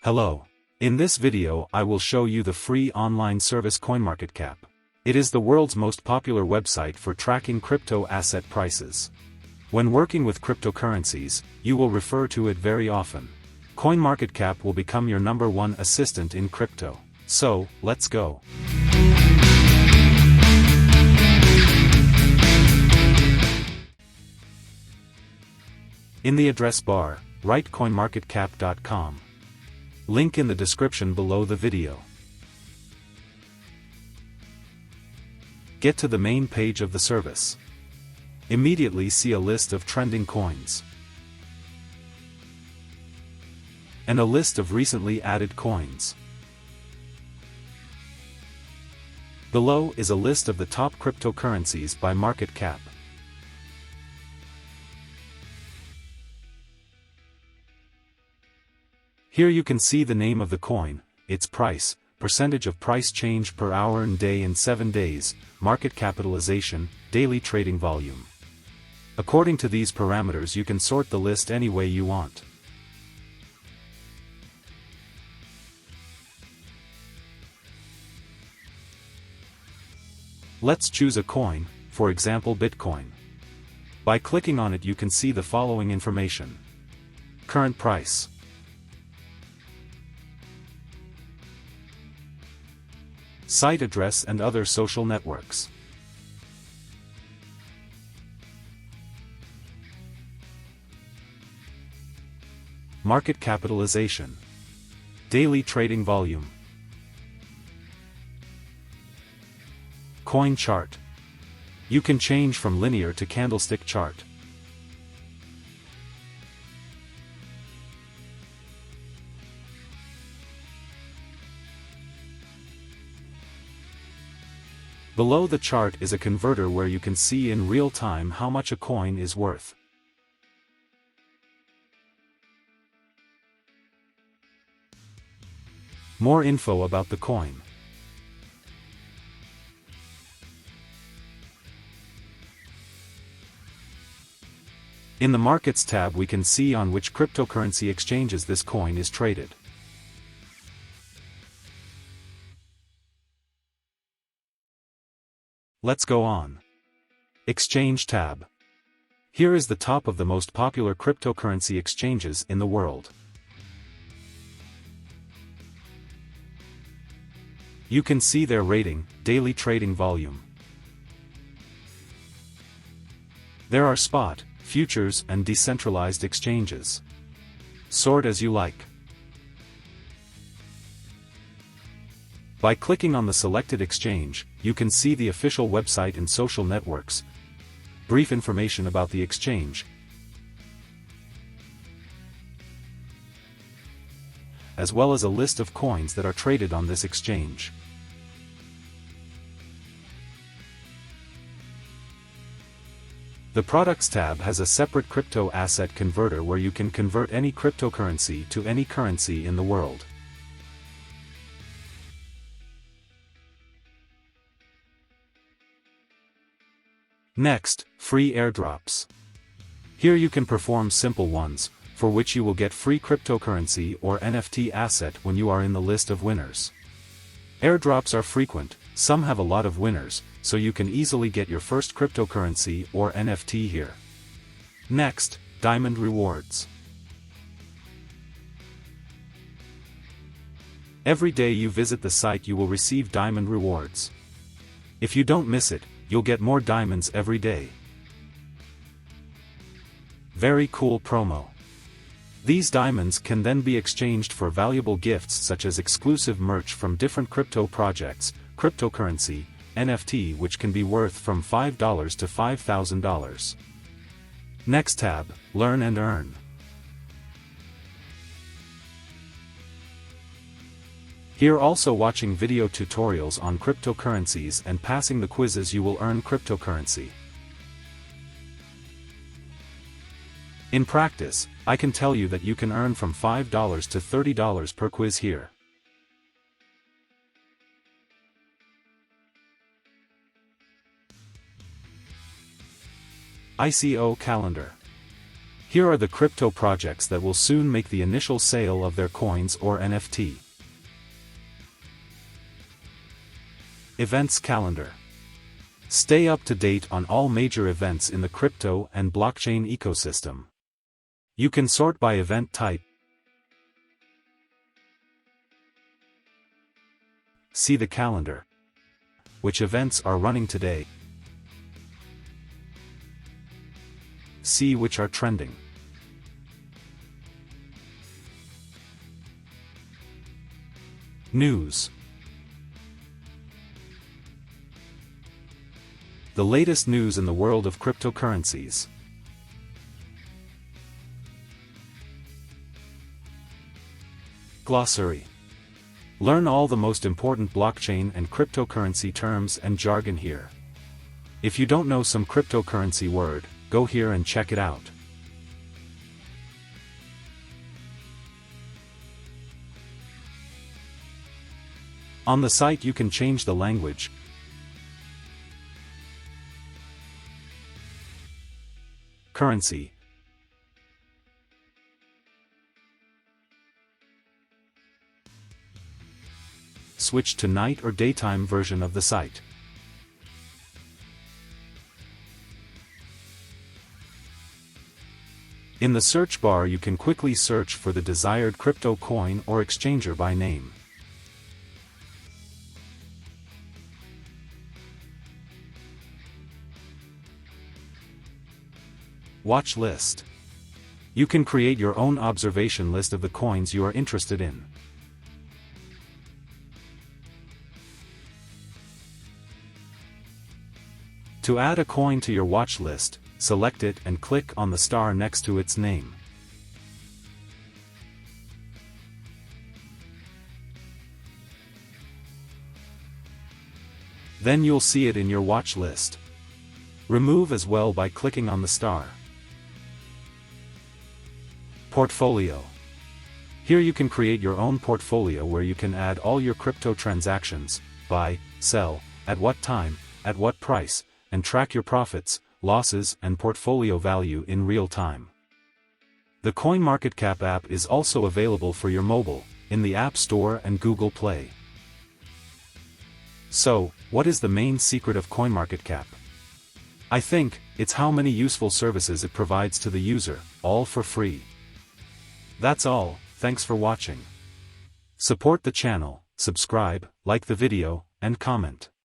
Hello. In this video I will show you the free online service CoinMarketCap. It is the world's most popular website for tracking crypto asset prices. When working with cryptocurrencies, you will refer to it very often. CoinMarketCap will become your #1 assistant in crypto. So, let's go. In the address bar, write coinmarketcap.com. Link in the description below the video. Get to the main page of the service. Immediately see a list of trending coins and a list of recently added coins. Below is a list of the top cryptocurrencies by market cap. Here you can see the name of the coin, its price, percentage of price change per hour and day in 7 days, market capitalization, daily trading volume. According to these parameters you can sort the list any way you want. Let's choose a coin, for example Bitcoin. By clicking on it you can see the following information. Current price. Site address and other social networks. Market capitalization. Daily trading volume. Coin chart. You can change from linear to candlestick chart. Below the chart is a converter where you can see in real time how much a coin is worth. More info about the coin. In the Markets tab we can see on which cryptocurrency exchanges this coin is traded. Let's go on. Exchange tab. Here is the top of the most popular cryptocurrency exchanges in the world. You can see their rating, daily trading volume. There are spot, futures and decentralized exchanges. Sort as you like. By clicking on the selected exchange, you can see the official website and social networks, brief information about the exchange, as well as a list of coins that are traded on this exchange. The Products tab has a separate crypto asset converter where you can convert any cryptocurrency to any currency in the world. Next, free airdrops. Here you can perform simple ones, for which you will get free cryptocurrency or NFT asset when you are in the list of winners. Airdrops are frequent, some have a lot of winners, so you can easily get your first cryptocurrency or NFT here. Next, diamond rewards. Every day you visit the site you will receive diamond rewards. If you don't miss it, you'll get more diamonds every day. Very cool promo. These diamonds can then be exchanged for valuable gifts such as exclusive merch from different crypto projects, cryptocurrency, NFT which can be worth from $5 to $5,000. Next tab, Learn and Earn. Here also watching video tutorials on cryptocurrencies and passing the quizzes you will earn cryptocurrency. In practice, I can tell you that you can earn from $5 to $30 per quiz here. ICO calendar. Here are the crypto projects that will soon make the initial sale of their coins or NFT. Events calendar. Stay up to date on all major events in the crypto and blockchain ecosystem. You can sort by event type. See the calendar. Which events are running today? See which are trending. News. The latest news in the world of cryptocurrencies. Glossary. Learn all the most important blockchain and cryptocurrency terms and jargon here. If you don't know some cryptocurrency word, go here and check it out. On the site you can change the language. Currency. Switch to night or daytime version of the site. In the search bar you can quickly search for the desired crypto coin or exchanger by name. Watch list. You can create your own observation list of the coins you are interested in. To add a coin to your watch list, select it and click on the star next to its name. Then you'll see it in your watch list. Remove as well by clicking on the star. Portfolio. Here you can create your own portfolio where you can add all your crypto transactions, buy, sell, at what time, at what price, and track your profits, losses and portfolio value in real time. The CoinMarketCap app is also available for your mobile, in the App Store and Google Play. So, what is the main secret of CoinMarketCap? I think, it's how many useful services it provides to the user, all for free. That's all, thanks for watching. Support the channel, subscribe, like the video, and comment.